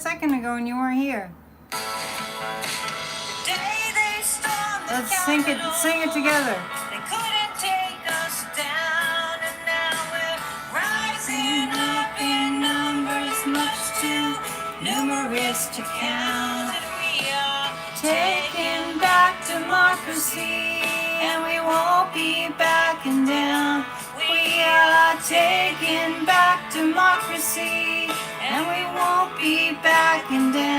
Second ago and you weren't here. Let's sing it together. They couldn't take us down, and now we're rising up in numbers much too numerous to count. We are taking back democracy, and we won't be backing down. We are taking back democracy, and we won't be backing down.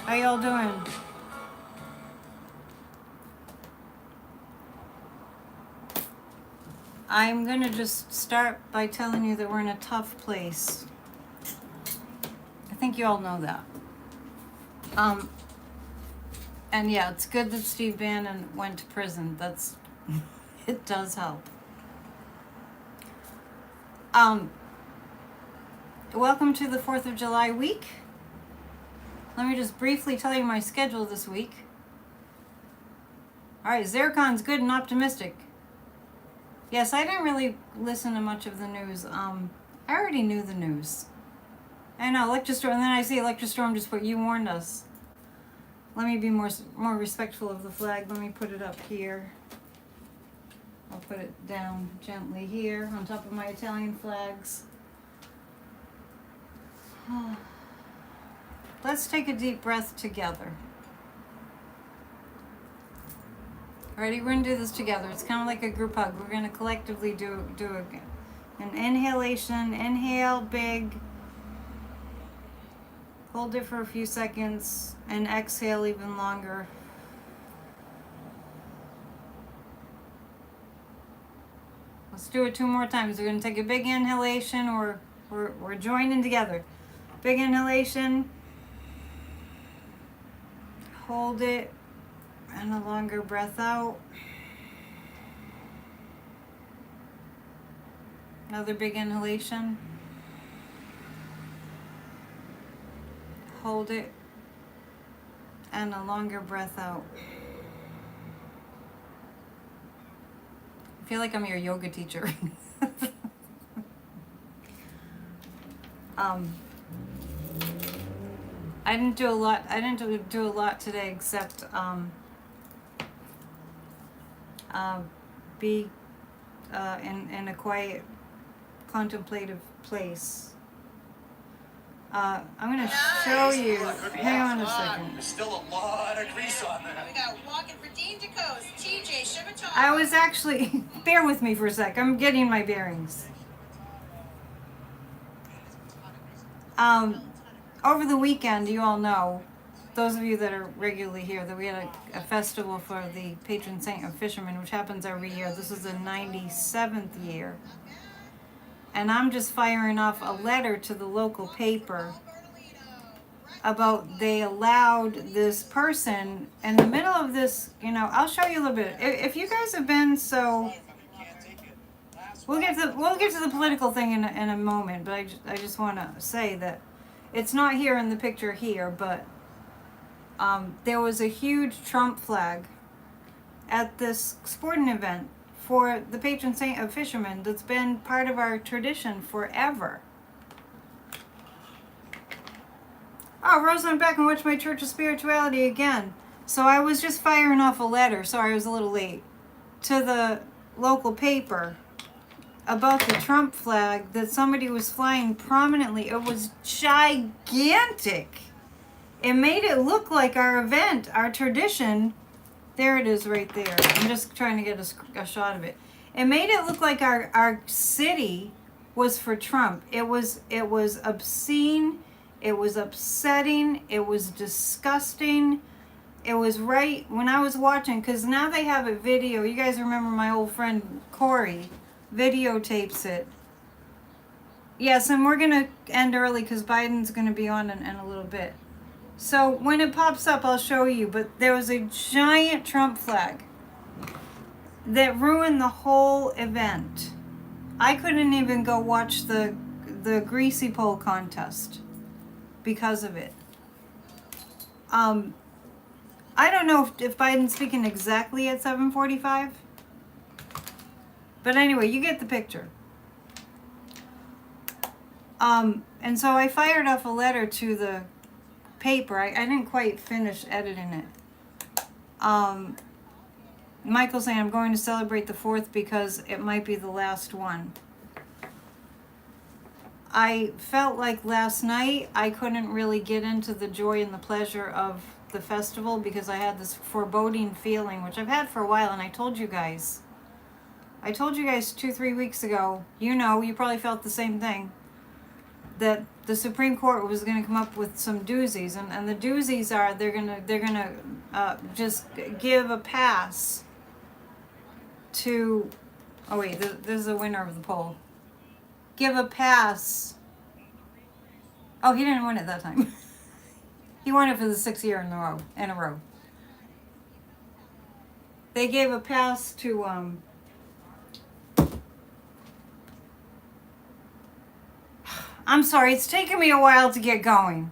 How y'all doing? I'm gonna just start by telling you that we're in a tough place. I think you all know that. And yeah, it's good that Steve Bannon went to prison. It does help. Welcome to the 4th of July week. Let me just briefly tell you my schedule this week. Alright, Zircon's good and optimistic. Yes, I didn't really listen to much of the news. I already knew the news. I know, Electrostorm, and then I see Electrostorm just put, you warned us. Let me be more respectful of the flag. Let me put it up here. I'll put it down gently here on top of my Italian flags. Let's take a deep breath together. Alrighty, we're gonna do this together. It's kind of like a group hug. We're gonna collectively do an inhalation. Inhale big. Hold it for a few seconds and exhale even longer. Let's do it 2 more times. We're going to take a big inhalation, or we're joining together. Big inhalation. Hold it and a longer breath out. Another big inhalation. Hold it and a longer breath out. I feel like I'm your yoga teacher. I didn't do a lot. I didn't do a lot today except be in a quiet, contemplative place. I'm going to show you. Hang on a second. There's still a lot of grease on that. We got walking for Dean DeCoste, TJ Shibatara. I was actually, bear with me for a sec. I'm getting my bearings. Over the weekend, you all know, those of you that are regularly here, that we had a festival for the patron saint of fishermen, which happens every year. This is the 97th year. And I'm just firing off a letter to the local paper about they allowed this person in the middle of this, I'll show you a little bit. If you guys have been so, we'll get to the political thing in a moment, but I just want to say that it's not here in the picture here, but there was a huge Trump flag at this sporting event for the patron saint of fishermen that's been part of our tradition forever. Oh, Rose went back and watched my Church of Spirituality again. So I was just firing off a letter, sorry I was a little late, to the local paper about the Trump flag that somebody was flying prominently. It was gigantic. It made it look like our event, our tradition. There it is right there. I'm just trying to get a shot of it. It made it look like our city was for Trump. It was obscene. It was upsetting. It was disgusting. It was right when I was watching, because now they have a video. You guys remember my old friend Corey videotapes it. Yes, and we're going to end early because Biden's going to be on in a little bit. So when it pops up, I'll show you. But there was a giant Trump flag that ruined the whole event. I couldn't even go watch the greasy pole contest because of it. I don't know if Biden's speaking exactly at 7:45, But anyway, you get the picture. And so I fired off a letter to the paper. I didn't quite finish editing it. Michael's saying I'm going to celebrate the 4th because it might be the last one. I felt like last night I couldn't really get into the joy and the pleasure of the festival because I had this foreboding feeling, which I've had for a while, and I told you guys 2-3 weeks ago, you probably felt the same thing, that the Supreme Court was going to come up with some doozies, and the doozies are they're gonna just give a pass to, oh wait, this is the winner of the poll. Give a pass. Oh, he didn't win it that time. He won it for the 6th year in a row. They gave a pass to I'm sorry, it's taken me a while to get going.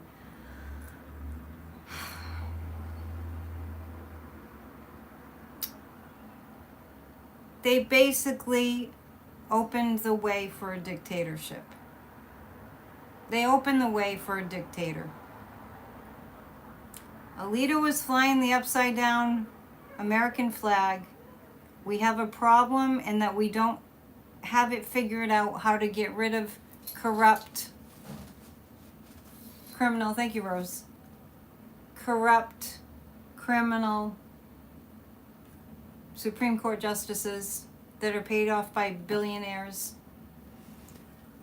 They basically opened the way for a dictatorship. They opened the way for a dictator. Alita was flying the upside down American flag. We have a problem in that we don't have it figured out how to get rid of corrupt criminal, thank you, Rose. Corrupt criminal Supreme Court justices that are paid off by billionaires.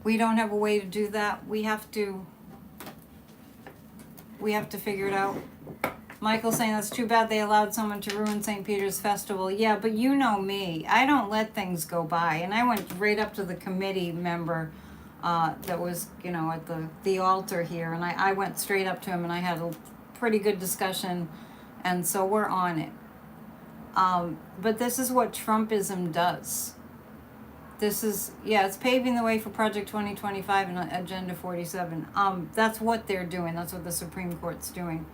We don't have a way to do that. We have to figure it out. Michael's saying that's too bad they allowed someone to ruin St. Peter's Festival. Yeah, but you know me. I don't let things go by. And I went right up to the committee member that was, at the altar here. And I went straight up to him and I had a pretty good discussion. And so we're on it. But this is what Trumpism does. It's paving the way for Project 2025 and Agenda 47. That's what they're doing. That's what the Supreme Court's doing.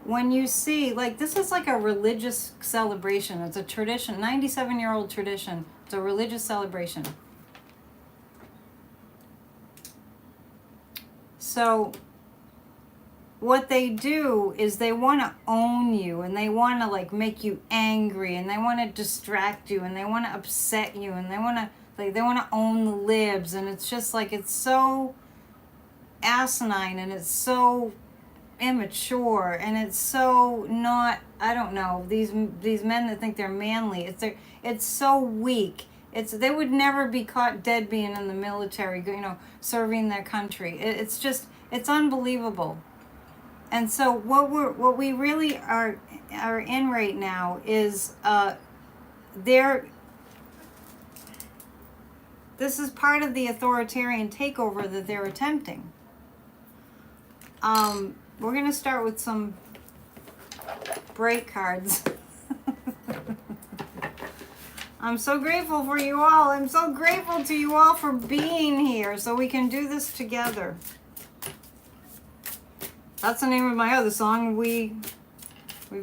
When you see, this is like a religious celebration. It's a tradition, 97-year-old tradition. It's a religious celebration. So what they do is they want to own you, and they want to make you angry, and they want to distract you, and they want to upset you, and they want to own the libs, and it's just it's so asinine, and it's so immature, and it's so not, I don't know, these men that think they're manly, it's so weak. They would never be caught dead being in the military, serving their country. It's unbelievable. And so what we really are in right now is this is part of the authoritarian takeover that they're attempting. We're going to start with some break cards. I'm so grateful for you all. I'm so grateful to you all for being here so we can do this together. That's the name of my other song. We've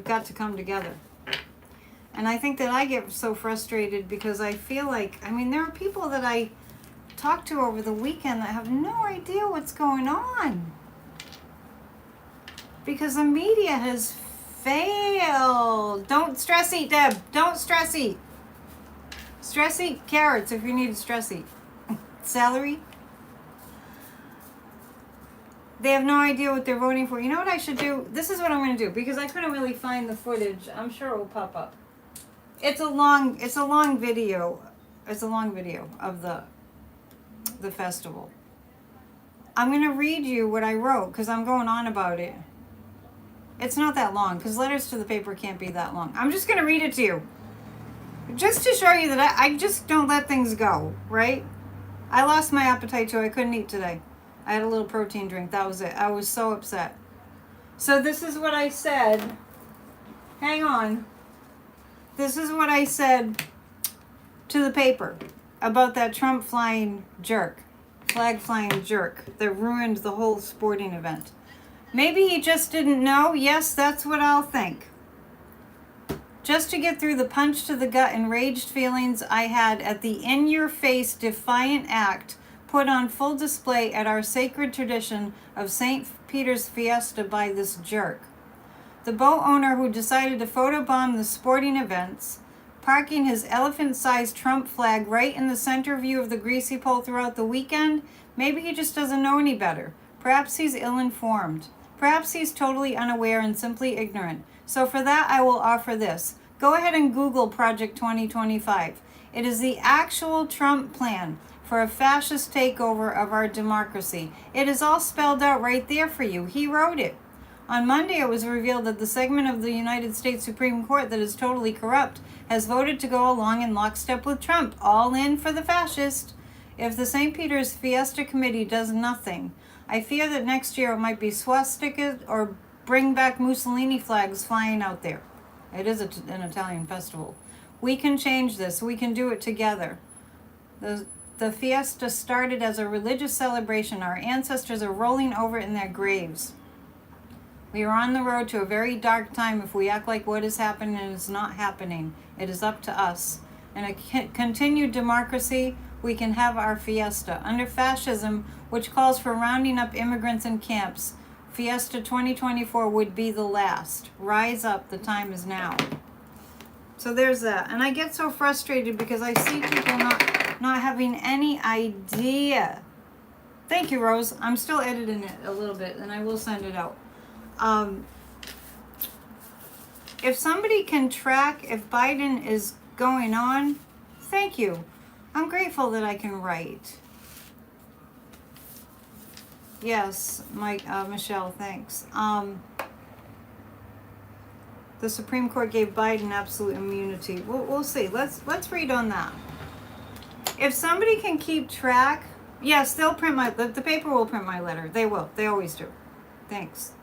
got to come together. And I think that I get so frustrated because I feel there are people that I talked to over the weekend that have no idea what's going on. Because the media has failed. Don't stress eat, Deb. Don't stress eat. Stress eat carrots if you need to stress eat. Celery. They have no idea what they're voting for. You know what I should do? This is what I'm going to do because I couldn't really find the footage. I'm sure it will pop up. It's a long video. It's a long video of the festival. I'm going to read you what I wrote because I'm going on about it. It's not that long because letters to the paper can't be that long. I'm just going to read it to you. Just to show you that I just don't let things go, right? I lost my appetite too. I couldn't eat today. I had a little protein drink. That was it. I was so upset. So this is what I said. Hang on. This is what I said to the paper about that Trump flag flying jerk that ruined the whole sporting event. Maybe he just didn't know. Yes, that's what I'll think. just to get through the punch to the gut enraged feelings I had at the in-your-face defiant act put on full display at our sacred tradition of St. Peter's Fiesta by this jerk. The boat owner who decided to photobomb the sporting events, parking his elephant-sized Trump flag right in the center view of the greasy pole throughout the weekend, maybe he just doesn't know any better. Perhaps he's ill-informed. Perhaps he's totally unaware and simply ignorant. So for that, I will offer this. Go ahead and Google Project 2025. It is the actual Trump plan for a fascist takeover of our democracy. It is all spelled out right there for you. He wrote it. On Monday, it was revealed that the segment of the United States Supreme Court that is totally corrupt has voted to go along in lockstep with Trump, all in for the fascist. If the St. Peter's Fiesta Committee does nothing, I fear that next year it might be swastikas or bring back Mussolini flags flying out there. It is an Italian festival. We can change this. We can do it together. The fiesta started as a religious celebration. Our ancestors are rolling over in their graves. We are on the road to a very dark time if we act like what is happening is not happening. It is up to us. In a continued democracy, we can have our fiesta. Under fascism, which calls for rounding up immigrants in camps, Fiesta 2024 would be the last. Rise up, the time is now. So there's that. And I get so frustrated because I see people not having any idea. Thank you, Rose. I'm still editing it a little bit and I will send it out. If somebody can track if Biden is going on, thank you. I'm grateful that I can write. Yes, Michelle, thanks. The Supreme Court gave Biden absolute immunity. We'll see. Let's read on that. If somebody can keep track, yes, they'll print the paper will print my letter. They will. They always do. Thanks.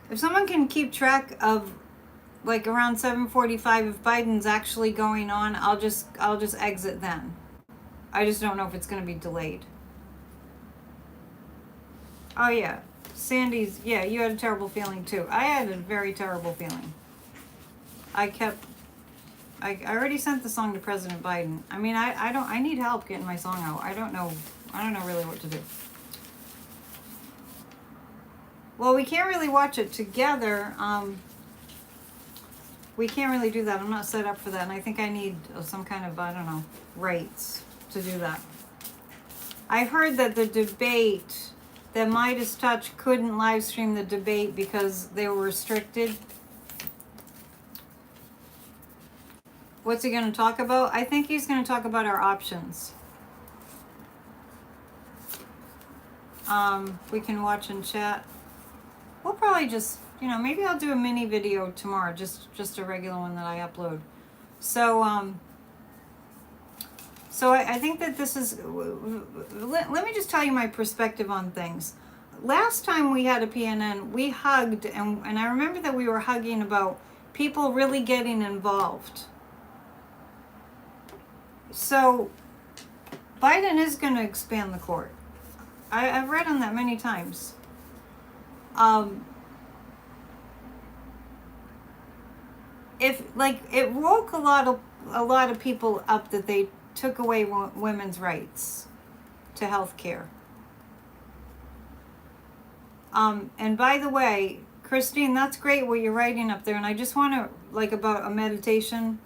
If someone can keep track of like around 7:45 if Biden's actually going on, I'll just exit then. I just don't know if it's going to be delayed. Oh yeah, Sandy's, yeah, you had a terrible feeling too. I had a very terrible feeling. I already sent the song to President Biden. I mean, I need help getting my song out. I don't know really what to do. Well, we can't really watch it together. We can't really do that. I'm not set up for that. And I think I need some kind of, I don't know, rights to do that. I heard that the debate, that Midas Touch couldn't live stream the debate because they were restricted. What's he going to talk about? I think he's going to talk about our options. We can watch and chat. We'll probably just, maybe I'll do a mini video tomorrow, just a regular one that I upload. So, I think that this is, let me just tell you my perspective on things. Last time we had a PNN, we hugged, and I remember that we were hugging about people really getting involved. So, Biden is going to expand the court. I've read on that many times. It woke a lot of people up that they took away women's rights to health care. And by the way, Christine, that's great what you're writing up there. And I just want to, about a meditation.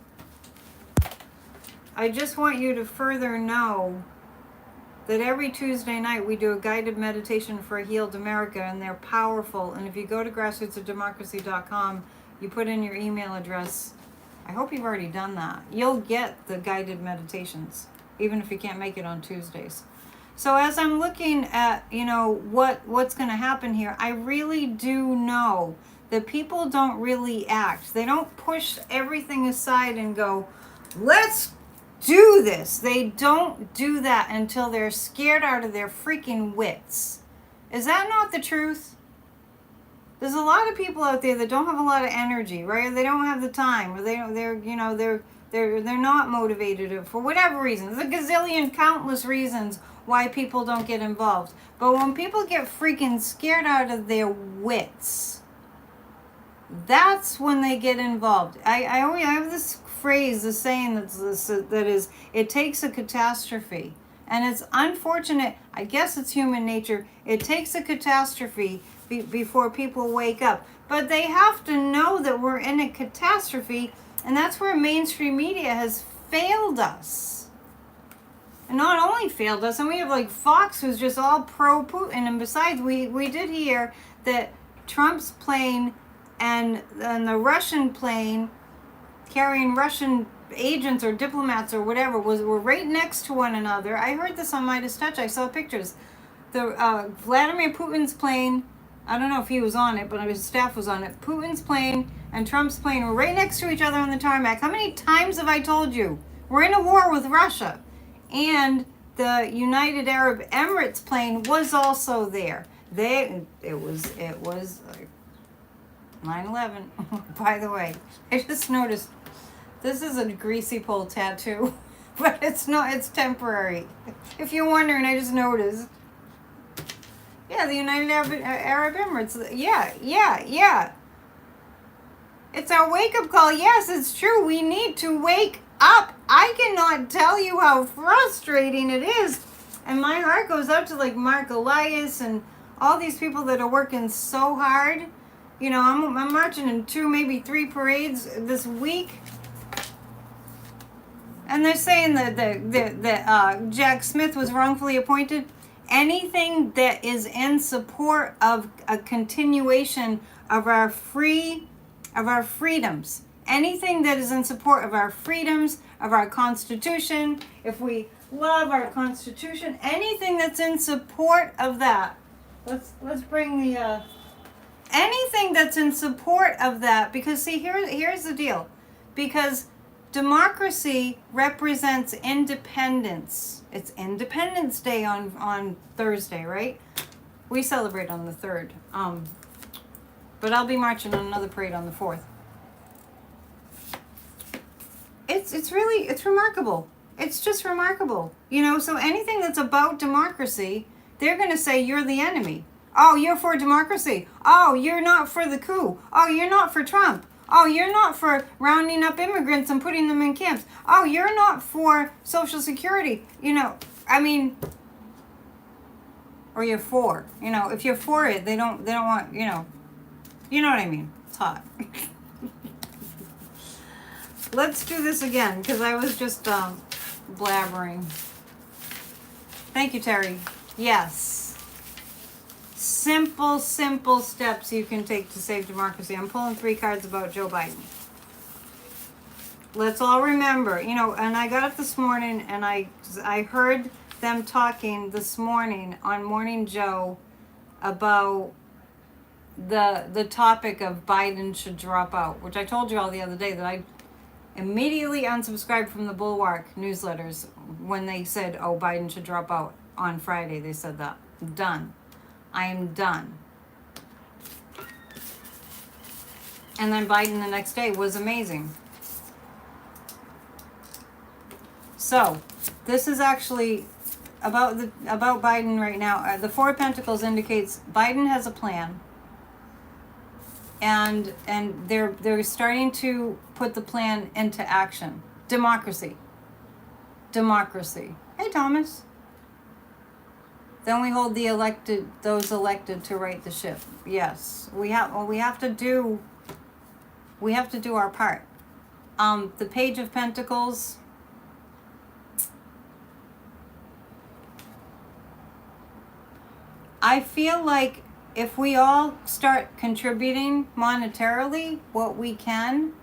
I just want you to further know that every Tuesday night we do a guided meditation for a healed America, and they're powerful. And if you go to grassrootsofdemocracy.com, you put in your email address. I hope you've already done that. You'll get the guided meditations, even if you can't make it on Tuesdays. So as I'm looking at, what's going to happen here, I really do know that people don't really act. They don't push everything aside and go, let's do this. They don't do that until they're scared out of their freaking wits. Is that not the truth? There's a lot of people out there that don't have a lot of energy, right? They don't have the time, or they're not motivated for whatever reason. There's a gazillion countless reasons why people don't get involved. But when people get freaking scared out of their wits, that's when they get involved. I always have this phrase, this saying that is, it takes a catastrophe. And it's unfortunate, I guess it's human nature, it takes a catastrophe before people wake up. But they have to know that we're in a catastrophe, and that's where mainstream media has failed us. And not only failed us, and we have like Fox who's just all pro-Putin, and besides, we did hear that Trump's plane and the Russian plane carrying Russian agents or diplomats or whatever were right next to one another. I heard this on Midas Touch. I saw pictures. The Vladimir Putin's plane, I don't know if he was on it, but his staff was on it. Putin's plane and Trump's plane were right next to each other on the tarmac. How many times have I told you? We're in a war with Russia. And the United Arab Emirates plane was also there. It was 9/11. By the way, I just noticed this is a greasy pole tattoo, but it's not. It's temporary. If you're wondering, I just noticed. Yeah, the United Arab Emirates. Yeah. It's our wake-up call. Yes, it's true. We need to wake up. I cannot tell you how frustrating it is. And my heart goes out to like Mark Elias and all these people that are working so hard. You know, I'm marching in 2, maybe 3 parades this week. And they're saying that Jack Smith was wrongfully appointed. Anything that is in support of a continuation of our freedoms. Anything that is in support of our freedoms, of our Constitution, if we love our Constitution, anything that's in support of that. Let's bring the anything that's in support of that, because see, here's the deal. Because democracy represents independence. It's Independence Day on Thursday, right? We celebrate on the 3rd. But I'll be marching on another parade on the 4th. It's remarkable. It's just remarkable. You know, so anything that's about democracy, they're going to say you're the enemy. Oh, you're for democracy. Oh, you're not for the coup. Oh, you're not for Trump. Oh, you're not for rounding up immigrants and putting them in camps. Oh, you're not for Social Security. You know, I mean, or you're for. You know, if you're for it, they don't want, you know what I mean. It's hot. Let's do this again, because I was just blabbering. Thank you, Terry. Yes. Simple steps you can take to save democracy. I'm pulling 3 cards about Joe Biden. Let's all remember, you know, and I got up this morning and I heard them talking this morning on Morning Joe about the topic of Biden should drop out, which I told you all the other day that I immediately unsubscribed from the Bulwark newsletters when they said, oh, Biden should drop out on Friday. They said that. Done. I am done. And then Biden the next day was amazing. So, this is actually about Biden right now. The 4 of Pentacles indicates Biden has a plan. And they're starting to put the plan into action. Democracy. Hey, Thomas. Then we hold those elected to right the ship. Yes, we have to do our part. The Page of Pentacles. I feel like if we all start contributing monetarily what we can,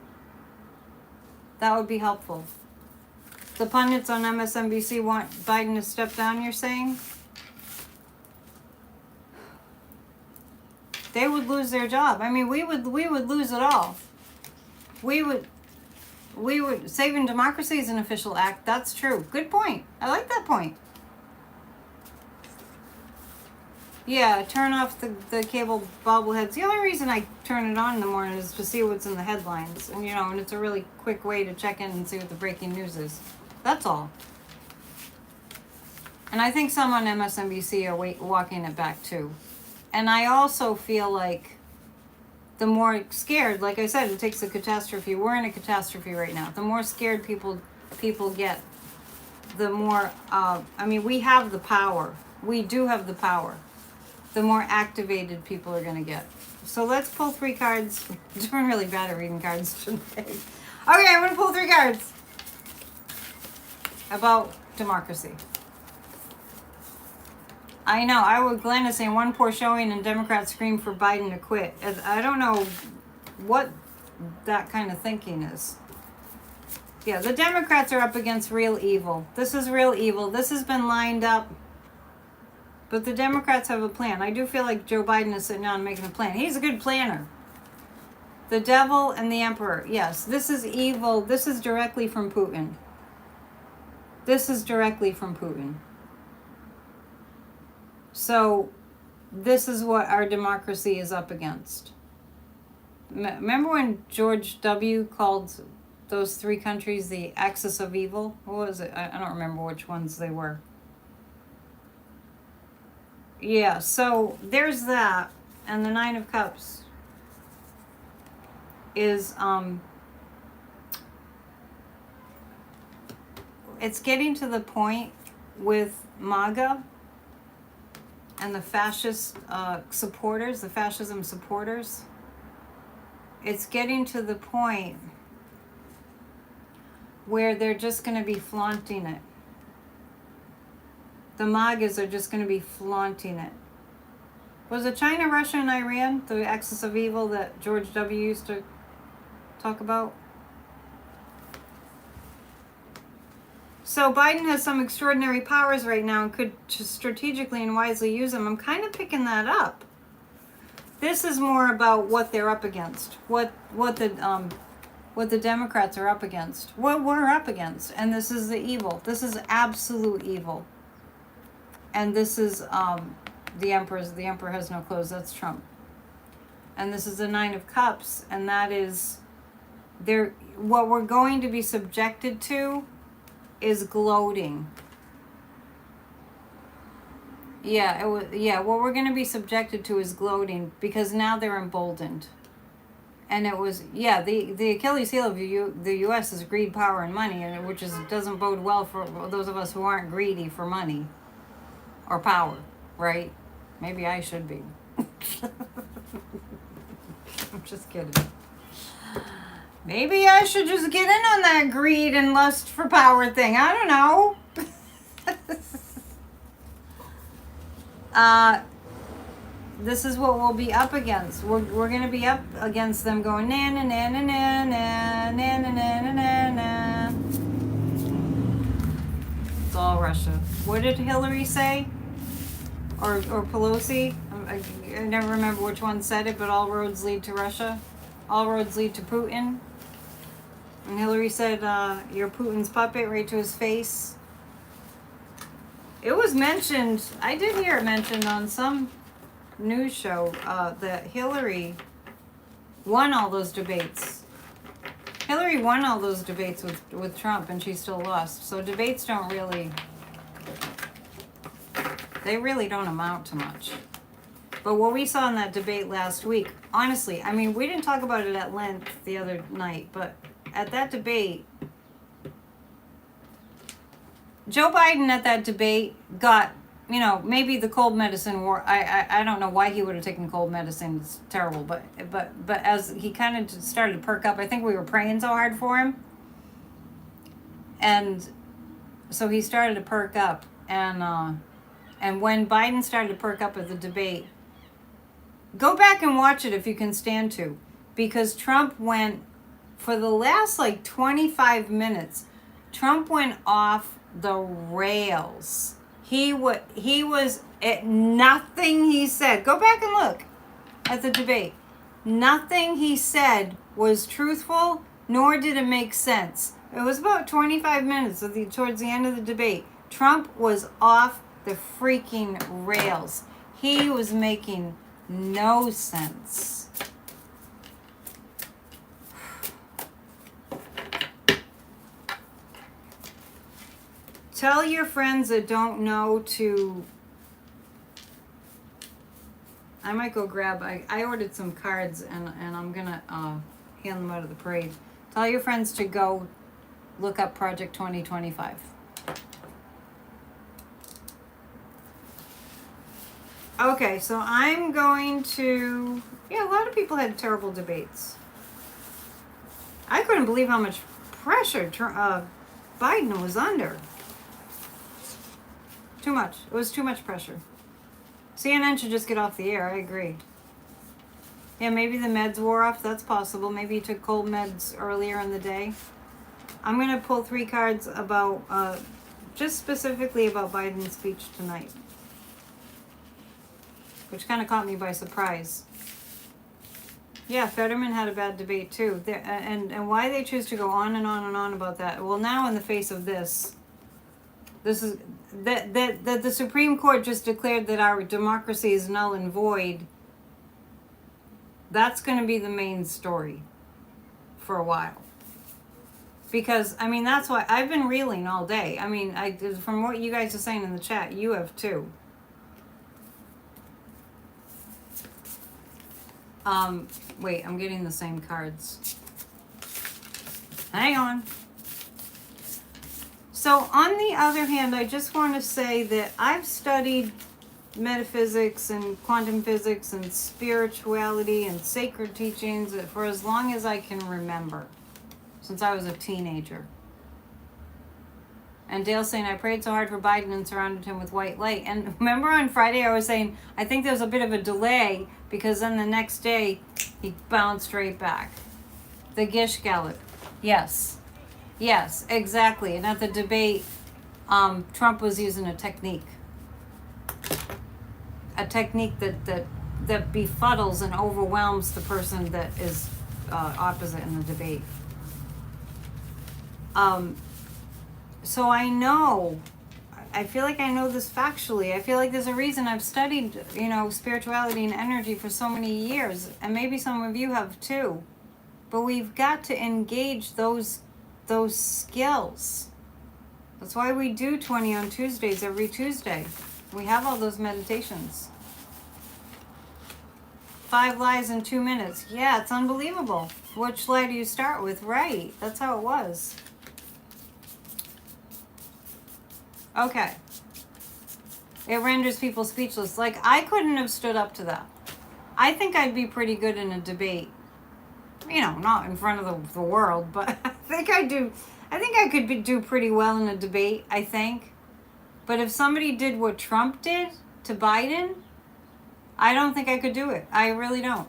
that would be helpful. The pundits on MSNBC want Biden to step down, you're saying? They would lose their job. I mean, we would lose it all. We would saving democracy is an official act. That's true. Good point. I like that point. Yeah, turn off the cable bobbleheads. The only reason I turn it on in the morning is to see what's in the headlines. And, you know, and it's a really quick way to check in and see what the breaking news is. That's all. And I think some on MSNBC are walking it back, too. And I also feel like the more scared, like I said, it takes a catastrophe. We're in a catastrophe right now. The more scared people get, the more, we have the power. We do have the power. The more activated people are going to get. So let's pull 3 cards. I'm doing really bad at reading cards today. Okay, I'm going to pull 3 cards about democracy. I know, Glenn is saying one poor showing and Democrats scream for Biden to quit. I don't know what that kind of thinking is. Yeah, the Democrats are up against real evil. This is real evil. This has been lined up. But the Democrats have a plan. I do feel like Joe Biden is sitting down making a plan. He's a good planner. The devil and the emperor. Yes, this is evil. This is directly from Putin. This is directly from Putin. So, this is what our democracy is up against. Remember when George W. called those 3 countries the axis of evil? What was it? I don't remember which ones they were. Yeah, so there's that. And the 9 of Cups is, it's getting to the point with MAGA and the fascist supporters, the fascism supporters. It's getting to the point where they're just going to be flaunting it. The MAGAs are just going to be flaunting it. Was it China, Russia, and Iran, the axis of evil that George W. used to talk about? So Biden has some extraordinary powers right now and could just strategically and wisely use them. I'm kind of picking that up. This is more about what they're up against, what the Democrats are up against, what we're up against, and this is the evil. This is absolute evil. And this is the Emperor's. The Emperor has no clothes. That's Trump. And this is the 9 of Cups, and that is what we're going to be subjected to is gloating. What we're going to be subjected to is gloating because now they're emboldened. And it was, the Achilles heel of the U.S. is greed, power, and money, and which doesn't bode well for those of us who aren't greedy for money or power, right? Maybe I should be. I'm just kidding. Maybe I should just get in on that greed and lust for power thing. I don't know. This is what we'll be up against. We're going to be up against them going na na na na na na na na na na na. It's all Russia. What did Hillary say? Or Pelosi? I never remember which one said it, but all roads lead to Russia. All roads lead to Putin. And Hillary said, you're Putin's puppet, right to his face. It was mentioned, I did hear it mentioned on some news show that Hillary won all those debates. Hillary won all those debates with Trump, and she still lost. So debates don't really amount to much. But what we saw in that debate last week, honestly, I mean, we didn't talk about it at length the other night, but at that debate, Joe Biden at that debate got, maybe the cold medicine wore. I don't know why he would have taken cold medicine. It's terrible, but as he kind of started to perk up, I think we were praying so hard for him, and so he started to perk up, and when Biden started to perk up at the debate, go back and watch it if you can stand to, because Trump went for the last 25 minutes. Trump went off the rails. He was at nothing he said. Go back and look at the debate. Nothing he said was truthful, nor did it make sense. It was about 25 minutes towards the end of the debate. Trump was off the freaking rails. He was making no sense. Tell your friends that don't know to I might go grab. I ordered some cards and I'm gonna hand them out at the parade. Tell your friends to go look up Project 2025. Okay, so I'm going to. Yeah, a lot of people had terrible debates. I couldn't believe how much pressure Biden was under. Too much. It was too much pressure. CNN should just get off the air. I agree. Yeah, maybe the meds wore off. That's possible. Maybe he took cold meds earlier in the day. I'm going to pull 3 cards about, just specifically about Biden's speech tonight. Which kind of caught me by surprise. Yeah, Fetterman had a bad debate too. And why they choose to go on and on and on about that. Well, now in the face of this is that the Supreme Court just declared that our democracy is null and void. That's going to be the main story for a while. Because, I mean, that's why I've been reeling all day. I mean, from what you guys are saying in the chat, you have too. Wait, I'm getting the same cards. Hang on. So, on the other hand, I just want to say that I've studied metaphysics and quantum physics and spirituality and sacred teachings for as long as I can remember, since I was a teenager. And Dale's saying, I prayed so hard for Biden and surrounded him with white light. And remember on Friday I was saying, I think there's a bit of a delay because then the next day he bounced right back. The Gish Gallop. Yes. Yes, exactly. And at the debate, Trump was using a technique. A technique that befuddles and overwhelms the person that is opposite in the debate. So I feel like I know this factually. I feel like there's a reason I've studied, spirituality and energy for so many years, and maybe some of you have too. But we've got to engage those skills. That's why we do 20 on Tuesdays every Tuesday. We have all those meditations. 5 lies in 2 minutes. Yeah, it's unbelievable. Which lie do you start with? Right. That's how it was. Okay. It renders people speechless. Like, I couldn't have stood up to that. I think I'd be pretty good in a debate. Not in front of the world, but I think I could do pretty well in a debate, I think. But if somebody did what Trump did to Biden, I don't think I could do it. I really don't.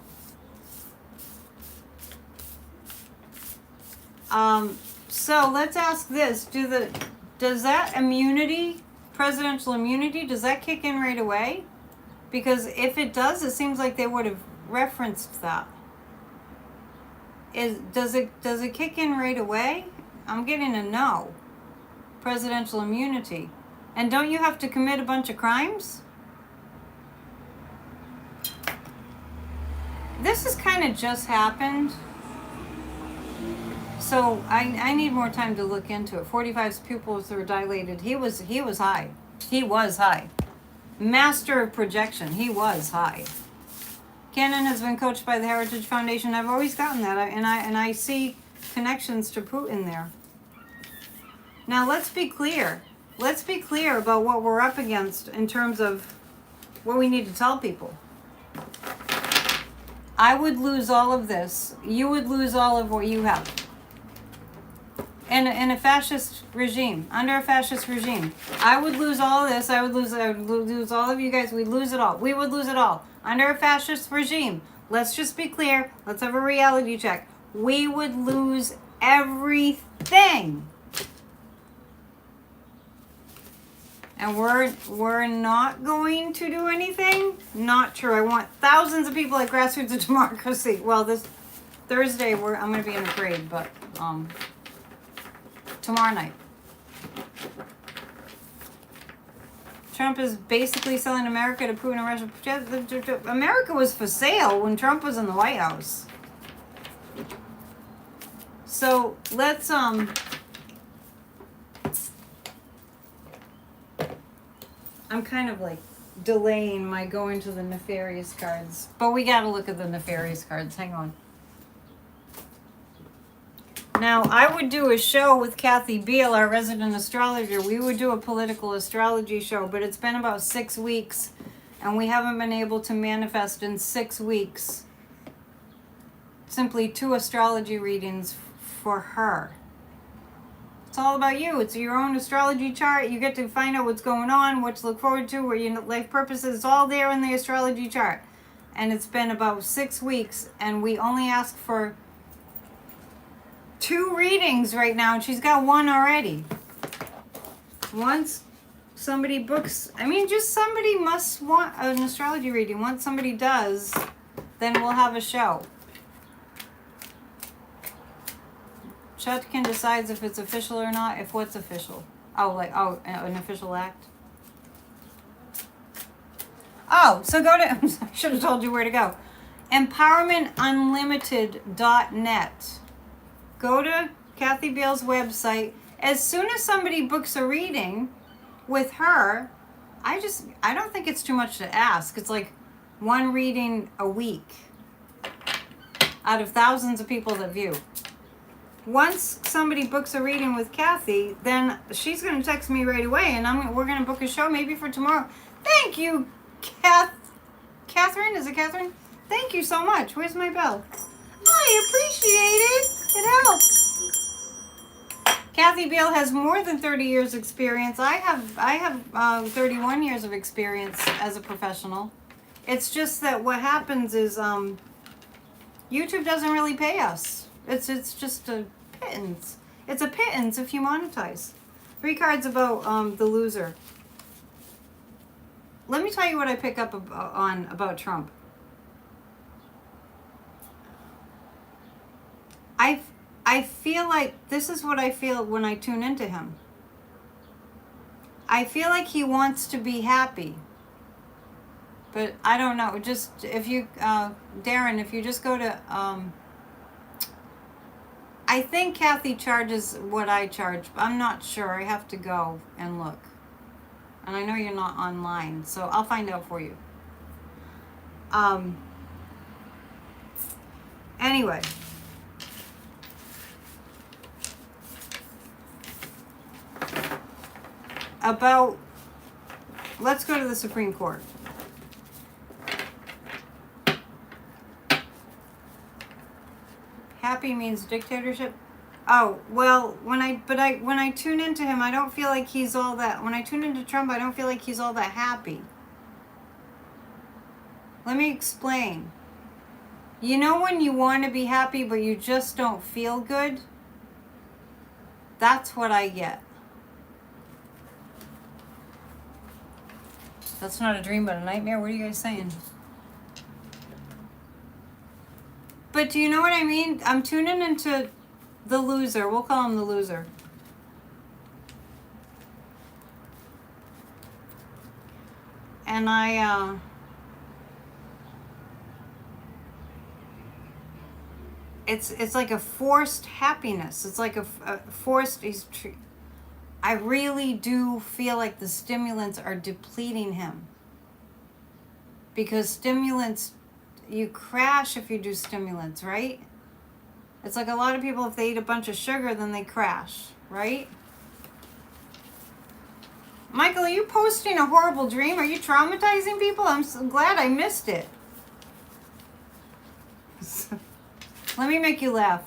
So let's ask this. Does that immunity, presidential immunity, does that kick in right away? Because if it does, it seems like they would have referenced that. Does it kick in right away? I'm getting a no. Presidential immunity. And don't you have to commit a bunch of crimes? This has kind of just happened. So I need more time to look into it. 45's pupils were dilated. He was high. He was high. Master of projection. He was high. Cannon has been coached by the Heritage Foundation. I've always gotten that, and I see connections to Putin there. Now let's be clear. Let's be clear about what we're up against in terms of what we need to tell people. I would lose all of this. You would lose all of what you have. In a fascist regime, under a fascist regime, I would lose all of this. I would lose all of you guys. We'd lose it all. We would lose it all. Under a fascist regime, let's just be clear. Let's have a reality check. We would lose everything. And we're not going to do anything? Not true. I want thousands of people at Grassroots of Democracy. Well, this Thursday I'm going to be in a parade, but tomorrow night. Trump is basically selling America to Putin and Russia. America was for sale when Trump was in the White House. So let's I'm kind of like delaying my going to the nefarious cards. But we gotta look at the nefarious cards. Hang on. Now, I would do a show with Kathy Beale, our resident astrologer. We would do a political astrology show, but it's been about 6 weeks, and we haven't been able to manifest in 6 weeks. Simply 2 astrology readings for her. It's all about you. It's your own astrology chart. You get to find out what's going on, what to look forward to, where your life purpose is. It's all there in the astrology chart. And it's been about 6 weeks, and we only ask for 2 readings right now, and she's got 1 already. Once somebody books, just somebody must want an astrology reading. Once somebody does, then we'll have a show. Chutkin decides if it's official or not. If what's official? An official act. So go to, I should have told you where to go. EmpowermentUnlimited.net. Go to Kathy Beale's website. As soon as somebody books a reading with her, I don't think it's too much to ask. It's like 1 reading a week out of thousands of people that view. Once somebody books a reading with Kathy, then she's going to text me right away, and we're going to book a show maybe for tomorrow. Thank you, Catherine. Is it Catherine? Thank you so much. Where's my bell? I appreciate it. It helps. Kathy Beale has more than 30 years experience. I have 31 years of experience as a professional. It's just that what happens is YouTube doesn't really pay us. It's just a pittance. It's a pittance if you monetize. 3 cards about the loser. Let me tell you what I pick up on about Trump. I feel like this is what I feel when I tune into him. I feel like he wants to be happy. But I don't know. Just if you, Darren, if you just go to, I think Kathy charges what I charge. I'm not sure. I have to go and look. And I know you're not online, so I'll find out for you. Anyway. Let's go to the Supreme Court. Happy means dictatorship. Oh, well, when I tune into him, I don't feel like he's all that. When I tune into Trump, I don't feel like he's all that happy. Let me explain. You know when you want to be happy, but you just don't feel good? That's what I get. That's not a dream, but a nightmare? What are you guys saying? But do you know what I mean? I'm tuning into the loser. We'll call him the loser. And it's like a forced happiness. It's like a forced. I really do feel like the stimulants are depleting him. Because stimulants, you crash if you do stimulants, right? It's like a lot of people, if they eat a bunch of sugar, then they crash, right? Michael, are you posting a horrible dream? Are you traumatizing people? I'm so glad I missed it. Let me make you laugh.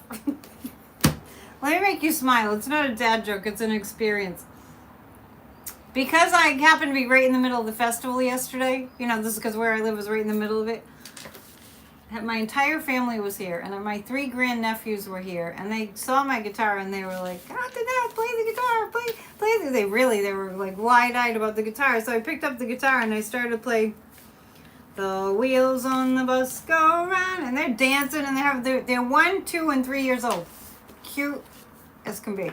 Let me make you smile. It's not a dad joke. It's an experience. Because I happened to be right in the middle of the festival yesterday. You know, this is because where I live was right in the middle of it. My entire family was here. And my 3 grandnephews were here. And they saw my guitar and they were like, Dad, play the guitar. Play. They were like wide-eyed about the guitar. So I picked up the guitar and I started to play The Wheels on the Bus Go Round. And they're dancing and they're 1, 2, and 3 years old. Cute as can be.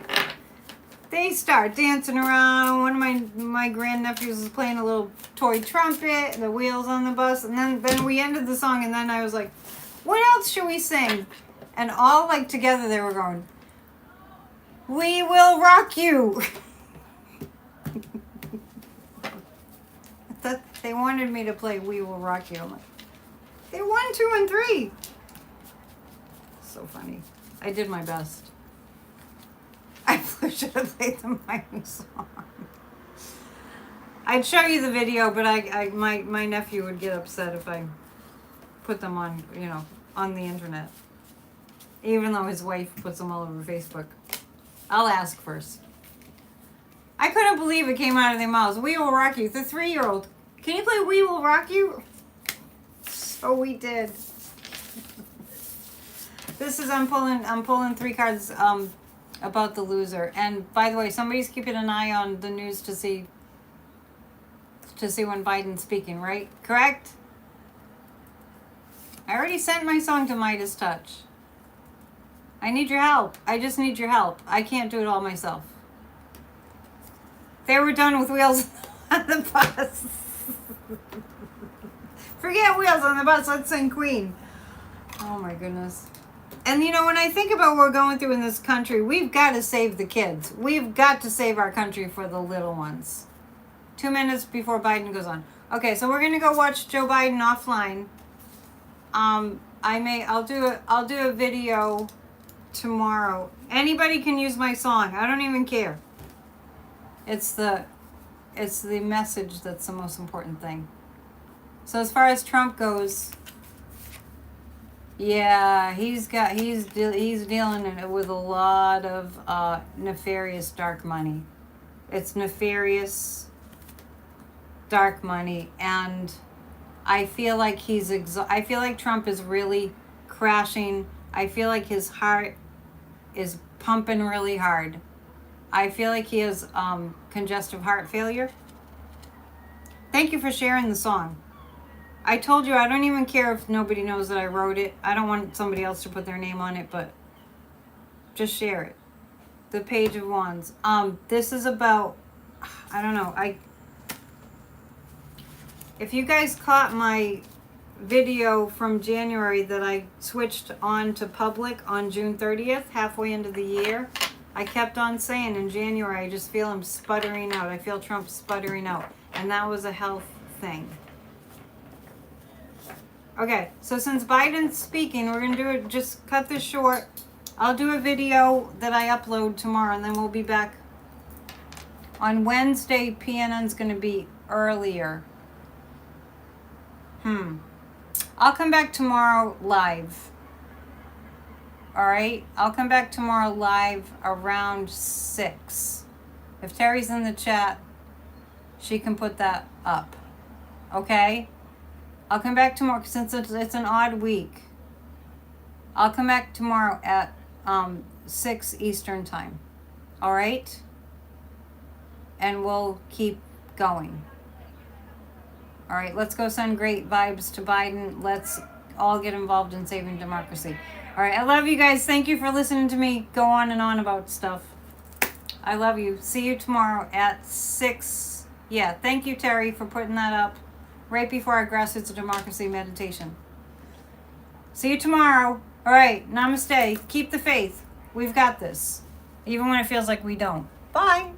They start dancing around. One of my grandnephews was playing a little toy trumpet, The Wheels on the Bus, and then we ended the song, and then I was like, what else should we sing? And all like together they were going, We Will Rock You. They wanted me to play We Will Rock You. I'm like, they won 2 and 3. So funny. I did my best. I should have played the Miami song. I'd show you the video, but my nephew would get upset if I put them on, on the internet. Even though his wife puts them all over Facebook. I'll ask first. I couldn't believe it came out of their mouths. We Will Rock You. The 3-year-old. Can you play We Will Rock You? So we did. This is I'm pulling 3 cards about the loser. And by the way, somebody's keeping an eye on the news to see when Biden's speaking, right? Correct? I already sent my song to Midas Touch. I need your help. I just need your help. I can't do it all myself. They were done with Wheels on the Bus. Forget Wheels on the Bus. Let's sing Queen. Oh my goodness. And when I think about what we're going through in this country, we've got to save the kids. We've got to save our country for the little ones. 2 minutes before Biden goes on. Okay, so we're gonna go watch Joe Biden offline. I'll do a video tomorrow. Anybody can use my song. I don't even care. It's the message that's the most important thing. So as far as Trump goes, yeah, he's dealing with a lot of nefarious dark money. It's nefarious dark money, and I feel like I feel like Trump is really crashing. I feel like his heart is pumping really hard. I feel like he has congestive heart failure. Thank you for sharing the song. I told you I don't even care if nobody knows that I wrote it. I don't want somebody else to put their name on it, but just share it. The Page of Wands. This is about, I don't know. If you guys caught my video from January that I switched on to public on June 30th, halfway into the year, I kept on saying in January, I just feel him sputtering out. I feel Trump sputtering out. And that was a health thing. Okay, so since Biden's speaking, we're going to do it, just cut this short. I'll do a video that I upload tomorrow, and then we'll be back. On Wednesday, PNN's going to be earlier. I'll come back tomorrow live. Alright? I'll come back tomorrow live around 6. If Terry's in the chat, she can put that up. Okay? I'll come back tomorrow since it's an odd week. I'll come back tomorrow at 6 Eastern time. Alright? And we'll keep going. All right, let's go send great vibes to Biden. Let's all get involved in saving democracy. All right, I love you guys. Thank you for listening to me go on and on about stuff. I love you. See you tomorrow at 6. Yeah, thank you, Terry, for putting that up right before our Grassroots of Democracy meditation. See you tomorrow. All right, namaste. Keep the faith. We've got this, even when it feels like we don't. Bye.